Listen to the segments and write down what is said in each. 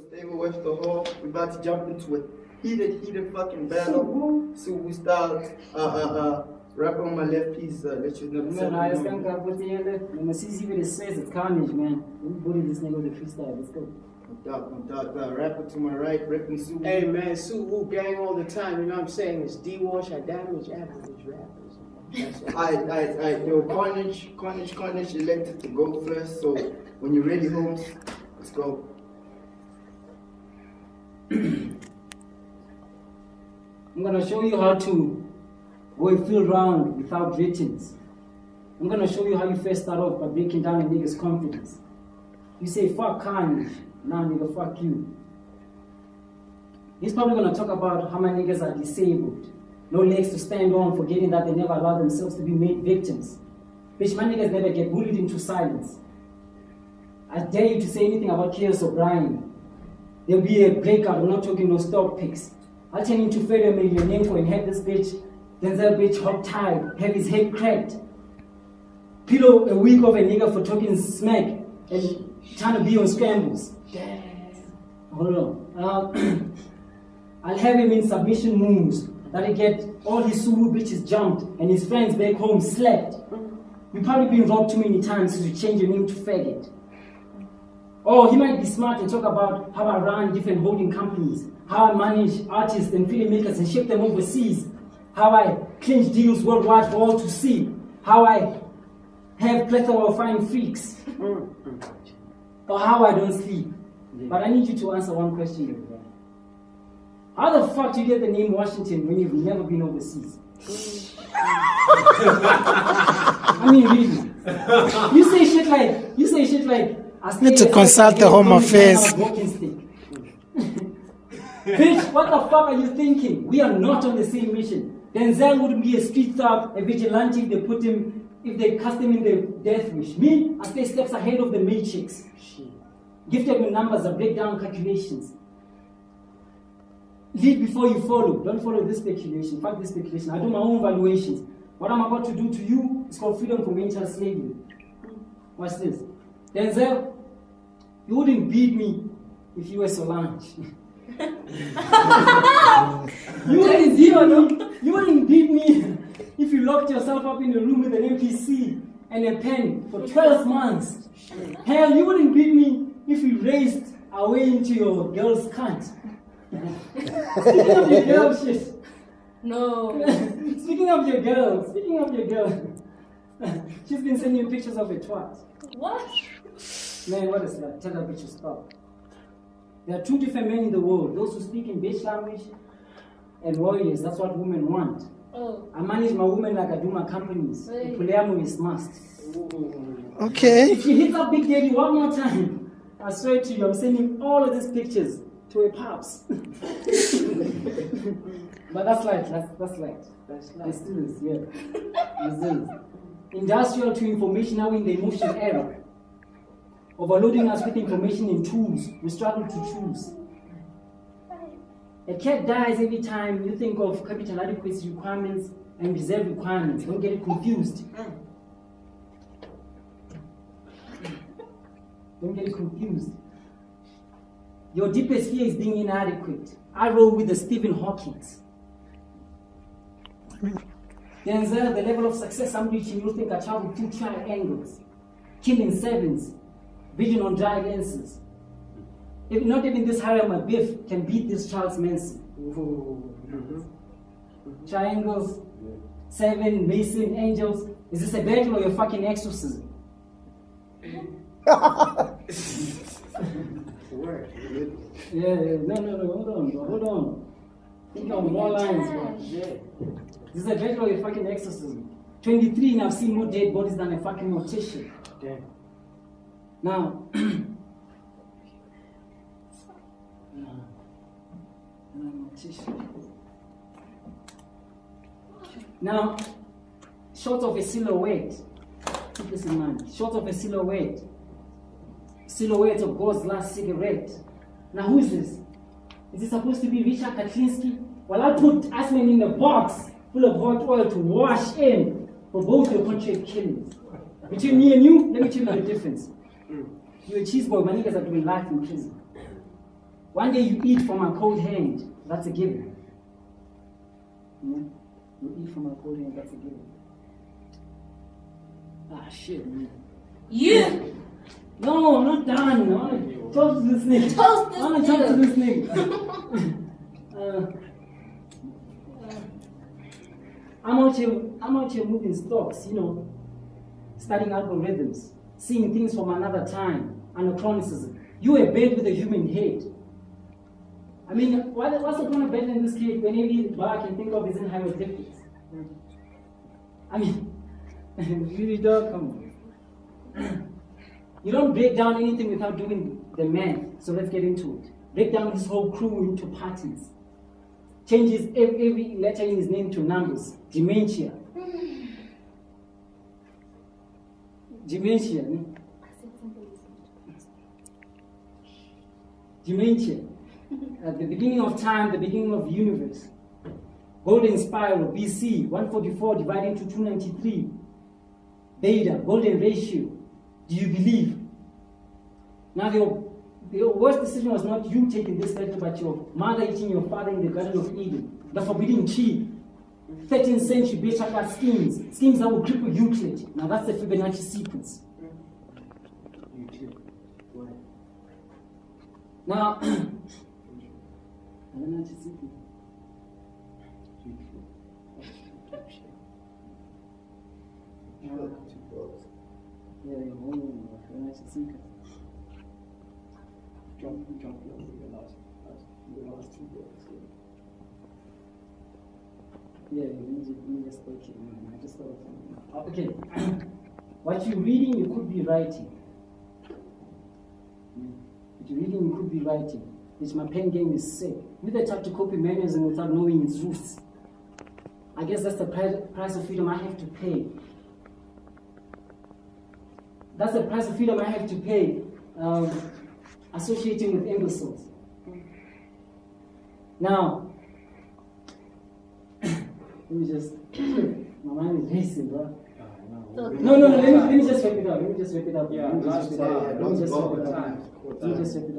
stay with the whole. We're about to jump into a heated fucking battle. So we start rap on my left piece, let you know. Man, I just can't put the end. When the CCV says it's Carnage, man. We bully this nigga with the freestyle. Let's go. The rapper to my right, repping Sue. Hey man, Sue Woo gang all the time, you know what I'm saying? It's D-Wash, I damage average rappers. Yo, Carnage elected to go first, so when you're ready, Holmes, let's go. I'm gonna show you how to go a field round without ratings. I'm gonna show you how you first start off by breaking down a nigga's confidence. You say, fuck Carnage. Nah, nigga, fuck you. He's probably gonna talk about how my niggas are disabled. No legs to stand on, forgetting that they never allow themselves to be made victims. Bitch, my niggas never get bullied into silence. I dare you to say anything about Chaos O'Brien. There'll be a breakout, we're not talking no stock picks. I'll turn into Federer Emelianenko and have this bitch, Denzel bitch hog tied, have his head cracked. Pillow a week of a nigga for talking smack and trying to be on scrambles. Hold on. I'll have him in submission moves that'll get all his Sulu bitches jumped and his friends back home slapped. You've probably been robbed too many times since you changed your name to faggot. Or he might be smart and talk about how I run different holding companies, how I manage artists and filmmakers and ship them overseas, how I clinch deals worldwide for all to see, how I have plethora of fine freaks, or how I don't sleep. But I need you to answer one question here. How the fuck do you get the name Washington when you've never been overseas? I mean, really. You say shit like, I need to consult the Home Affairs. Bitch, what the fuck are you thinking? We are not on the same mission. Denzel wouldn't be a street thug, a vigilante if they cast him in the death wish. Me, I stay steps ahead of the matrix. Gifted with numbers, I break down calculations. Lead before you follow. Don't follow this speculation. Fuck this speculation. I do my own valuations. What I'm about to do to you is called freedom from mental slavery. Watch this. Denzel, you wouldn't beat me if you were Solange. You wouldn't beat me if you locked yourself up in a room with an MPC and a pen for 12 months. Hell, you wouldn't beat me if you raced away into your girl's cunt. Speaking of your girl shit. No. Speaking of your girl. She's been sending you pictures of a twat. What? Man, what is that? Tell that bitch to stop. There are two different men in the world. Those who speak in bitch language and warriors. That's what women want. Oh. I manage my women like I do my companies. Hey. Polyamorous is must. Okay. If she hits up Big Daddy one more time, I swear to you, I'm sending all of these pictures to a pops. But that's light. The students, yeah. Industrial to information, now in the emotion era. Overloading us with information and tools, we struggle to choose. A cat dies every time you think of capital adequacy requirements and reserve requirements. Don't get it confused. Don't get it confused. Your deepest fear is being inadequate. I roll with the Stephen Hawkins. Denzel, the level of success I'm reaching, you think I travel through triangles, killing sevens, vision on dry lenses. If not even this Harry Biff can beat this Charles Manson. Triangles, seven, Mason, angels. Is this a battle or your fucking exorcism? No, hold on. Think on more lines, bro. Yeah. This is a battle or your fucking exorcism. 23 and I've seen more dead bodies than a fucking mortician. Damn. Now, now, short of a silhouette, keep this in mind, short of a silhouette of God's last cigarette. Now who is this? Is it supposed to be Richard Katlinski? Well, I'll put Asman in a box full of hot oil to wash in for both your contract killings. Between me and you, let me tell you the difference. You're a cheese boy, my niggas are doing life in prison. One day you eat from a cold hand. That's a given. Yeah? You eat from a cold hand. That's a given. Ah, shit, man. You! No, I'm not done. I want to talk to this nigga. Toast this I want to talk to nigga. this nigga. I'm out here moving stocks, you know, studying algorithms, seeing things from another time, anachronism. You were bad with a human head. I mean, what's the point of battling this kid when every bar I can think of is in hieroglyphics? I mean, really, dog, come on. You don't break down anything without doing the math, so let's get into it. Break down his whole crew into parties. Changes every letter in his name to numbers. Dementia. Dementia. Dementia. At the beginning of time, the beginning of the universe. Golden spiral, BC, 144 divided into 293. Beta, golden ratio. Do you believe? Now the worst decision was not you taking this letter, but your mother eating your father in the Garden of Eden. The forbidden tree. 13th century Beta schemes. Schemes that will cripple Euclid. Now that's the Fibonacci sequence. Now, Fibonacci sequence. Yeah, Fibonacci sequence. Jump over the last two books. Yeah, let me just okay. I just thought of something. Okay. What you're reading, you could be writing. What you're reading, you could be writing. Which my pen game is sick. With the type to copy manualism without knowing its roots. I guess that's the price of freedom I have to pay. That's the price of freedom I have to pay. Associating with imbeciles. Now, let me just, my mind is racing, bro. No, let me just wrap it up. Yeah, last time. Let me just wrap it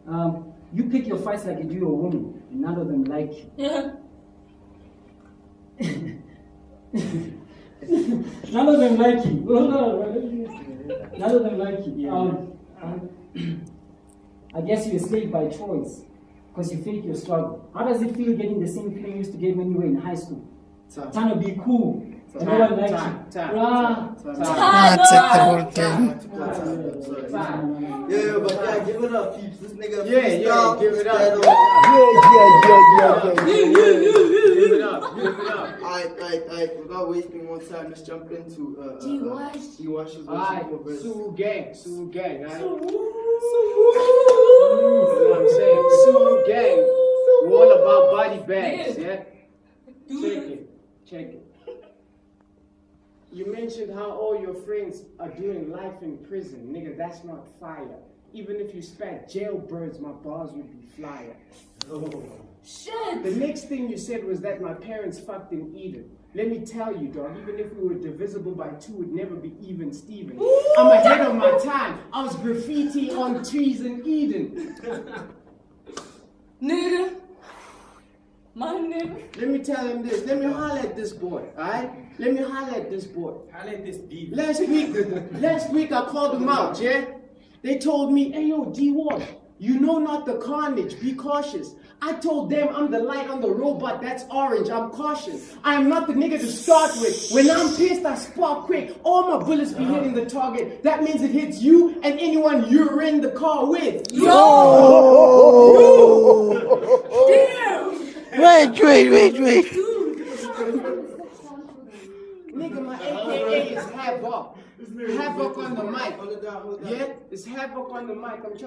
up. You pick your fights like you do your woman, and none of them like you. Yeah. None of them like you. None of them like you. I guess you're a slave by choice, because you fake your struggle. How does it feel getting the same feeling you used to get when you were in high school? Trying to be cool. And no one likes you. That's it, the whole thing. Yeah, but yeah, give it up, peeps. This nigga Yeah, give it up. Give it up. Alright, without wasting more time, let's jump into D-Wash's Alright, verse. Sue gang, right? So, You know what I'm saying? Sue gang. We're all about body bags, yeah? Check it. You mentioned how all your friends are doing life in prison. Nigga, that's not fire. Even if you spat jailbirds, my bars would be flyer. shit. The next thing you said was that my parents fucked in Eden. Let me tell you, dog, even if we were divisible by 2, it would never be even Steven. I'm ahead of my time. I was graffiti on trees in Eden. Nigga. My nigga. Let me tell him this. Let me holler at this boy, alright? Let me holler at this boy. Highlight this beef. Last week I called him out, yeah? They told me, hey yo, D-Wash, you know not the Carnage, be cautious. I told them I'm the light on the robot, that's orange, I'm cautious. I am not the nigga to start with. When I'm pissed, I spark quick. All my bullets be hitting the target. That means it hits you and anyone you're in the car with. Yo! Damn! Wait. Nigga, my AKA is Havoc. Havoc on the mic. Yeah? It's Havoc on the mic. I'm trying to